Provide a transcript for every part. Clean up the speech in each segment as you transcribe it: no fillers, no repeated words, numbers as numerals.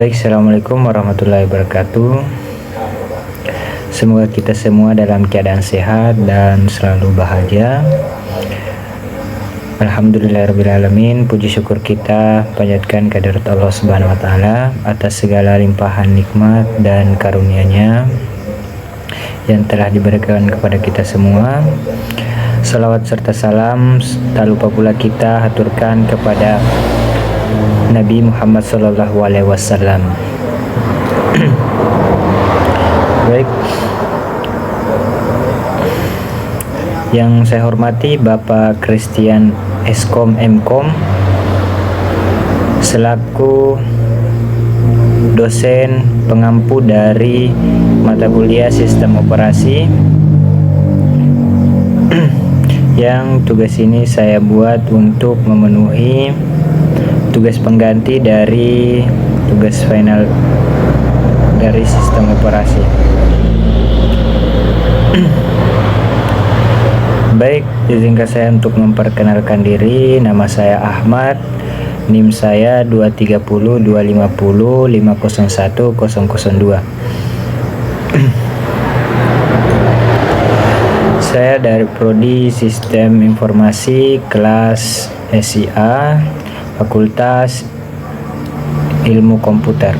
Baik, assalamualaikum warahmatullahi wabarakatuh. Semoga kita semua dalam keadaan sehat dan selalu bahagia. Alhamdulillahirrabbilalamin. Puji syukur kita panjatkan kehadirat Allah Subhanahu wa Ta'ala atas segala limpahan nikmat dan karunia-Nya yang telah diberikan kepada kita semua. Salawat serta salam tak lupa pula kita haturkan kepada Nabi Muhammad Sallallahu Alaihi Wasallam. Baik, yang saya hormati Bapak Christian Eskom Mkom selaku dosen pengampu dari mata kuliah Sistem Operasi yang tugas ini saya buat untuk memenuhi tugas pengganti dari tugas final dari Sistem Operasi. Baik, izinkan saya untuk memperkenalkan diri. Nama saya Ahmad, NIM saya 230 250 501 002. Saya dari Prodi Sistem Informasi kelas SIA, Fakultas Ilmu Komputer.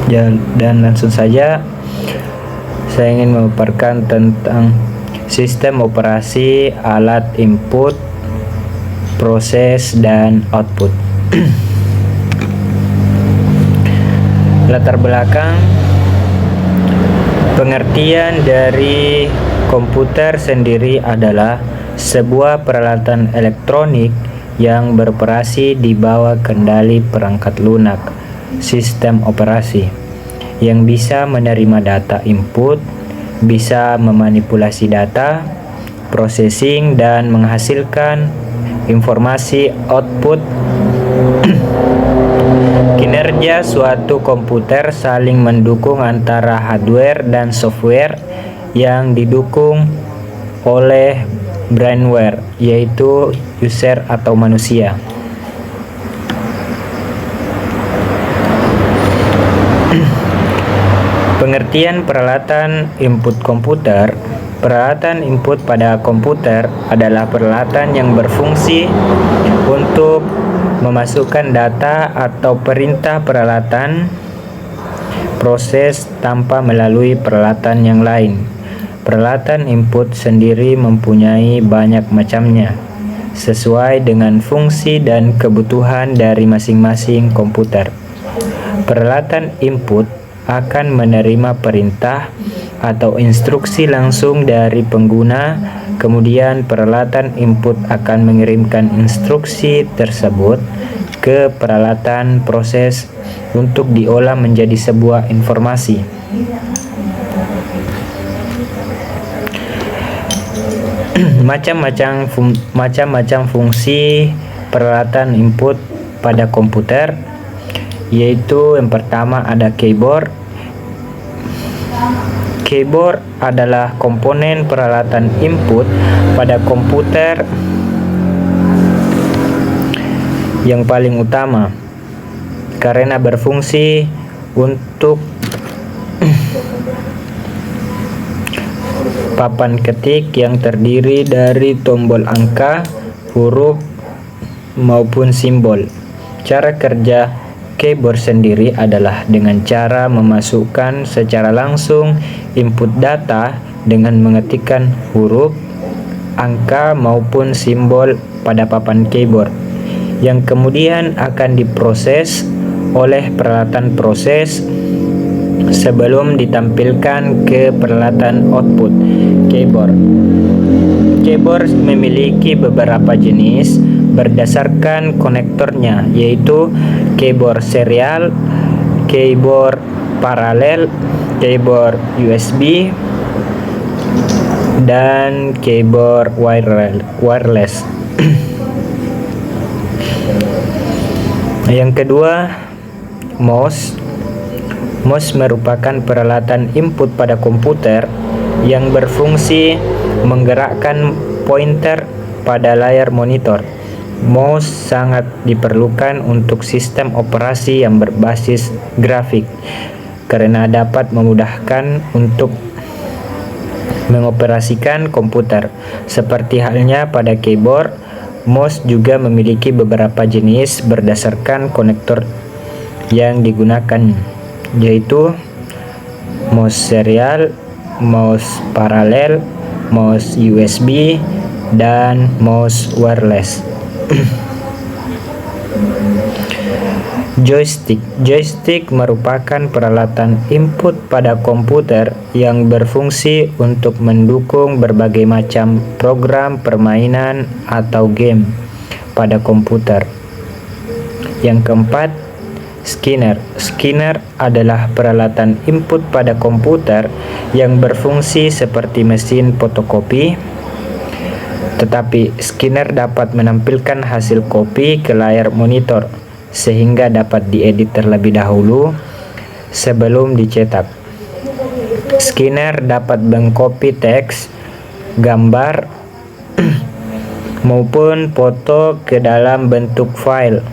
Dan langsung saja saya ingin memaparkan tentang sistem operasi alat input, proses, dan output. Latar belakang pengertian dari komputer sendiri adalah sebuah peralatan elektronik yang beroperasi di bawah kendali perangkat lunak sistem operasi yang bisa menerima data input, bisa memanipulasi data, processing, dan menghasilkan informasi output. Kinerja suatu komputer saling mendukung antara hardware dan software yang didukung oleh brainware, yaitu user atau manusia. Pengertian peralatan input komputer. Peralatan input pada komputer adalah peralatan yang berfungsi untuk memasukkan data atau perintah peralatan proses tanpa melalui peralatan yang lain. Peralatan input sendiri mempunyai banyak macamnya, sesuai dengan fungsi dan kebutuhan dari masing-masing komputer. Peralatan input akan menerima perintah atau instruksi langsung dari pengguna, kemudian peralatan input akan mengirimkan instruksi tersebut ke peralatan proses untuk diolah menjadi sebuah informasi. Macam-macam fungsi peralatan input pada komputer, yaitu yang pertama ada keyboard. Keyboard adalah komponen peralatan input pada komputer yang paling utama karena berfungsi untuk papan ketik yang terdiri dari tombol angka, huruf, maupun simbol. Cara kerja keyboard sendiri adalah dengan cara memasukkan secara langsung input data dengan mengetikkan huruf, angka, maupun simbol pada papan keyboard, yang kemudian akan diproses oleh peralatan proses sebelum ditampilkan ke peralatan output keyboard. Keyboard memiliki beberapa jenis berdasarkan konektornya, yaitu keyboard serial, keyboard paralel, keyboard USB, dan keyboard wireless. Yang kedua, mouse. Mouse merupakan peralatan input pada komputer yang berfungsi menggerakkan pointer pada layar monitor. Mouse sangat diperlukan untuk sistem operasi yang berbasis grafik karena dapat memudahkan untuk mengoperasikan komputer. Seperti halnya pada keyboard, mouse juga memiliki beberapa jenis berdasarkan konektor yang digunakan, yaitu mouse serial, mouse paralel, mouse USB, dan mouse wireless. Joystick merupakan peralatan input pada komputer yang berfungsi untuk mendukung berbagai macam program permainan atau game pada komputer. Yang keempat, Scanner adalah peralatan input pada komputer yang berfungsi seperti mesin fotokopi, tetapi scanner dapat menampilkan hasil kopi ke layar monitor sehingga dapat diedit terlebih dahulu sebelum dicetak. Scanner dapat mengcopy teks, gambar, maupun foto ke dalam bentuk file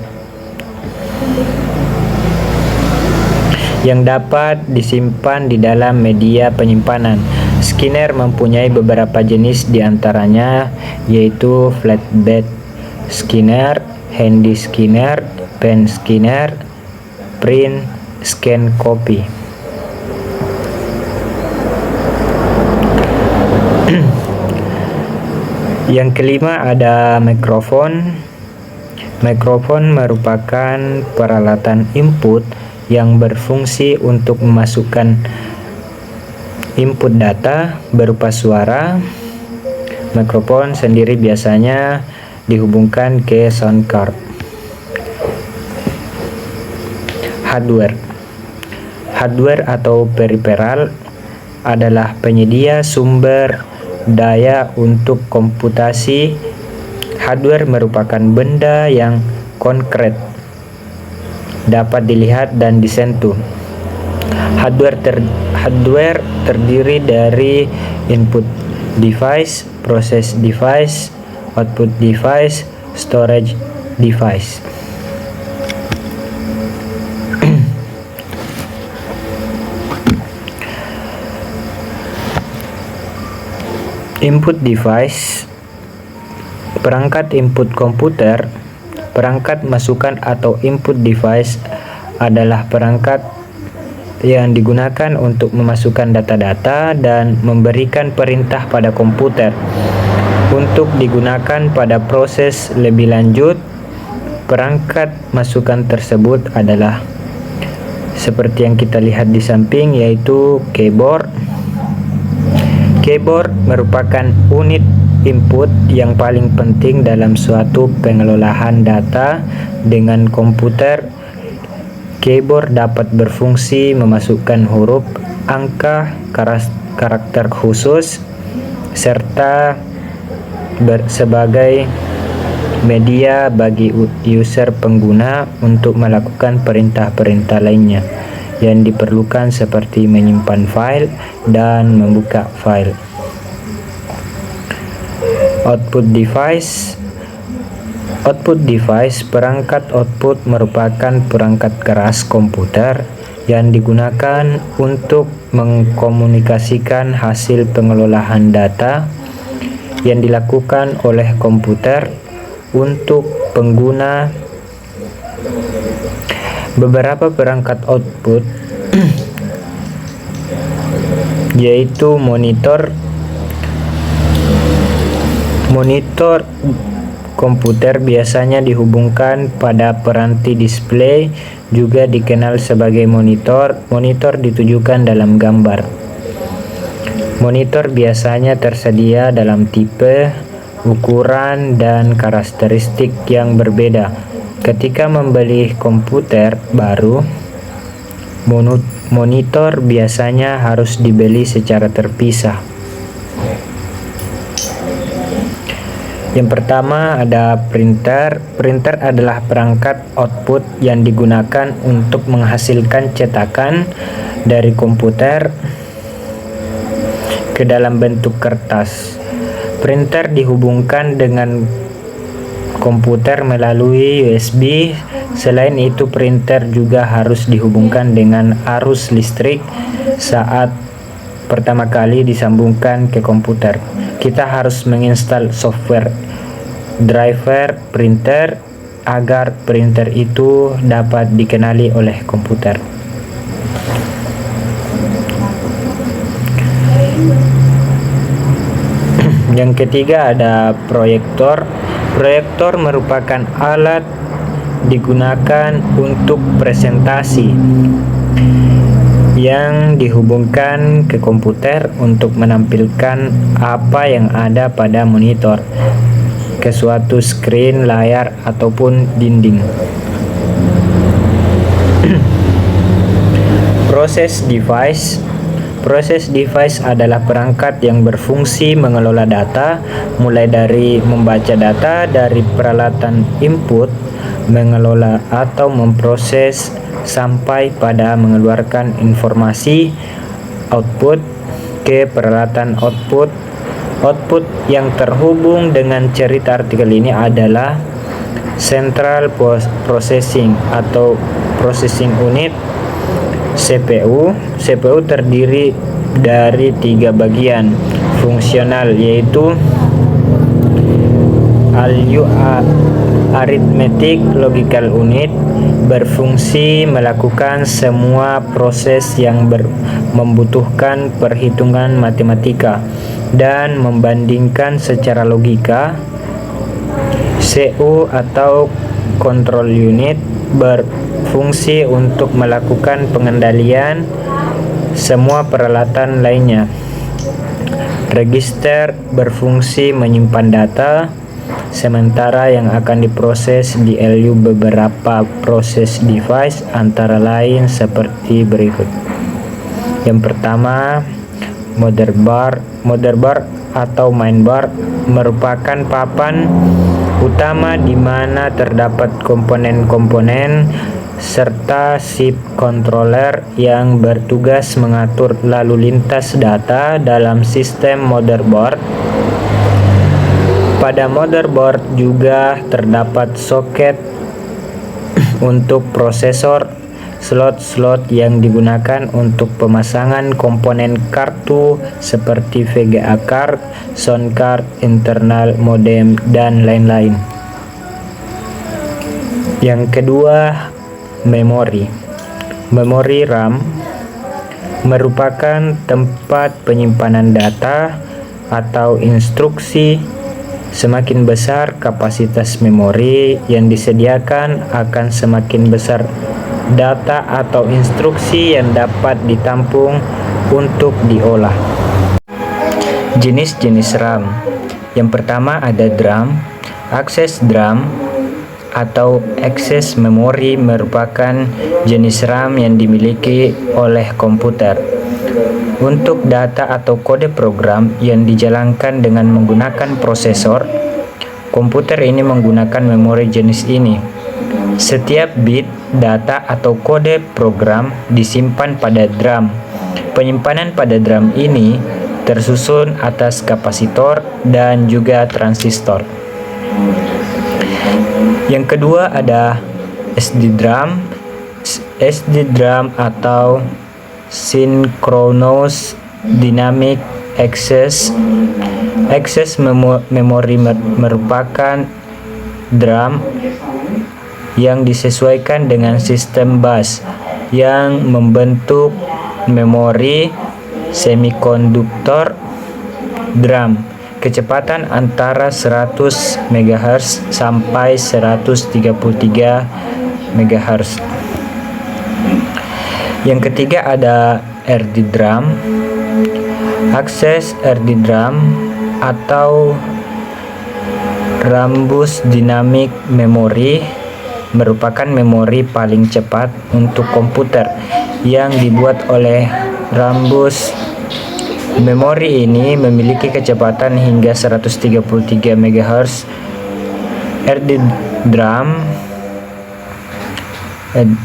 yang dapat disimpan di dalam media penyimpanan. Scanner mempunyai beberapa jenis diantaranya, yaitu flatbed scanner, handy scanner, pen scanner, print, scan, copy. Yang kelima ada mikrofon. Mikrofon merupakan peralatan input yang berfungsi untuk memasukkan input data berupa suara. Mikrofon sendiri biasanya dihubungkan ke sound card. Hardware atau peripheral adalah penyedia sumber daya untuk komputasi. Hardware merupakan benda yang konkret, dapat dilihat dan disentuh. Hardware terdiri dari input device, process device, output device, storage device. Input device, perangkat input komputer. Perangkat masukan atau input device adalah perangkat yang digunakan untuk memasukkan data-data dan memberikan perintah pada komputer untuk digunakan pada proses lebih lanjut. Perangkat masukan tersebut adalah seperti yang kita lihat di samping, yaitu keyboard. Keyboard merupakan unit input yang paling penting dalam suatu pengelolaan data dengan komputer. Keyboard dapat berfungsi memasukkan huruf, angka, karakter khusus, serta sebagai media bagi user pengguna untuk melakukan perintah-perintah lainnya yang diperlukan seperti menyimpan file dan membuka file. Output device, perangkat output merupakan perangkat keras komputer yang digunakan untuk mengkomunikasikan hasil pengelolaan data yang dilakukan oleh komputer untuk pengguna. Beberapa perangkat output yaitu monitor komputer biasanya dihubungkan pada peranti display, juga dikenal sebagai monitor. Monitor ditujukan dalam gambar. Monitor biasanya tersedia dalam tipe, ukuran, dan karakteristik yang berbeda. Ketika membeli komputer baru, monitor biasanya harus dibeli secara terpisah. Yang pertama ada printer. Printer adalah perangkat output yang digunakan untuk menghasilkan cetakan dari komputer ke dalam bentuk kertas. Printer dihubungkan dengan komputer melalui USB. Selain itu, printer juga harus dihubungkan dengan arus listrik saat pertama kali disambungkan ke komputer. Kita harus menginstal software driver printer agar printer itu dapat dikenali oleh komputer. Yang ketiga ada proyektor. Proyektor merupakan alat digunakan untuk presentasi yang dihubungkan ke komputer untuk menampilkan apa yang ada pada monitor ke suatu screen, layar, ataupun dinding. Proses device. Proses device adalah perangkat yang berfungsi mengelola data, mulai dari membaca data dari peralatan input, mengelola atau memproses, sampai pada mengeluarkan informasi output ke peralatan output. Output yang terhubung dengan cerita artikel ini adalah Central Processing atau Processing Unit, CPU. CPU terdiri dari 3 bagian fungsional, yaitu Arithmetic Logical Unit, berfungsi melakukan semua proses yang membutuhkan perhitungan matematika dan membandingkan secara logika. CU atau Control Unit berfungsi untuk melakukan pengendalian semua peralatan lainnya. Register berfungsi menyimpan data, sementara yang akan diproses di LU beberapa proses device, antara lain seperti berikut. Yang pertama, motherboard atau mainboard merupakan papan utama di mana terdapat komponen-komponen serta chip controller yang bertugas mengatur lalu lintas data dalam sistem motherboard. Pada motherboard juga terdapat soket untuk prosesor, slot-slot yang digunakan untuk pemasangan komponen kartu seperti VGA card, sound card, internal modem, dan lain-lain. Yang kedua, memori. Memori RAM merupakan tempat penyimpanan data atau instruksi. Semakin besar kapasitas memori yang disediakan, akan semakin besar data atau instruksi yang dapat ditampung untuk diolah. Jenis-jenis RAM. Yang pertama ada DRAM. Akses DRAM atau access memory merupakan jenis RAM yang dimiliki oleh komputer untuk data atau kode program yang dijalankan dengan menggunakan prosesor. Komputer ini menggunakan memori jenis ini. Setiap bit data atau kode program disimpan pada DRAM. Penyimpanan pada DRAM ini tersusun atas kapasitor dan juga transistor. Yang kedua ada SD DRAM. SD DRAM atau Synchronous Dynamic Access. Access memory merupakan DRAM yang disesuaikan dengan sistem bus yang membentuk memori semikonduktor DRAM. Kecepatan antara 100 MHz sampai 133 MHz. Yang ketiga ada RD-DRAM. Akses RD-DRAM atau Rambus Dynamic Memory merupakan memori paling cepat untuk komputer yang dibuat oleh Rambus. Memori ini memiliki kecepatan hingga 133 MHz.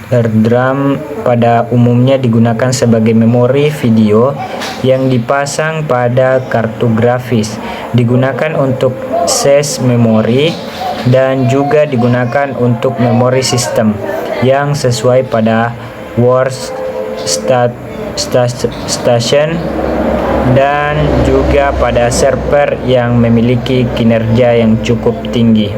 RDRAM pada umumnya digunakan sebagai memori video yang dipasang pada kartu grafis. Digunakan untuk cache memori dan juga digunakan untuk memori sistem yang sesuai pada workstation dan juga pada server yang memiliki kinerja yang cukup tinggi.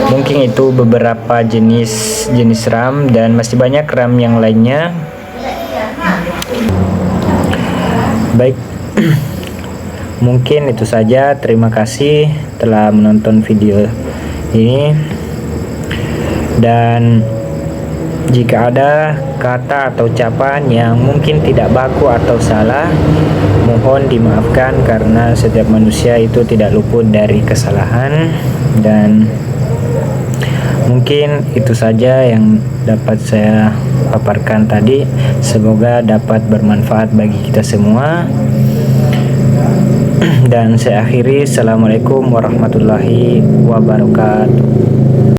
Mungkin itu beberapa jenis RAM dan masih banyak RAM yang lainnya. Baik, mungkin itu saja. Terima kasih telah menonton video ini, dan jika ada kata atau ucapan yang mungkin tidak baku atau salah, mohon dimaafkan karena setiap manusia itu tidak luput dari kesalahan. Dan mungkin itu saja yang dapat saya paparkan tadi. Semoga dapat bermanfaat bagi kita semua. Dan saya akhiri, assalamualaikum warahmatullahi wabarakatuh.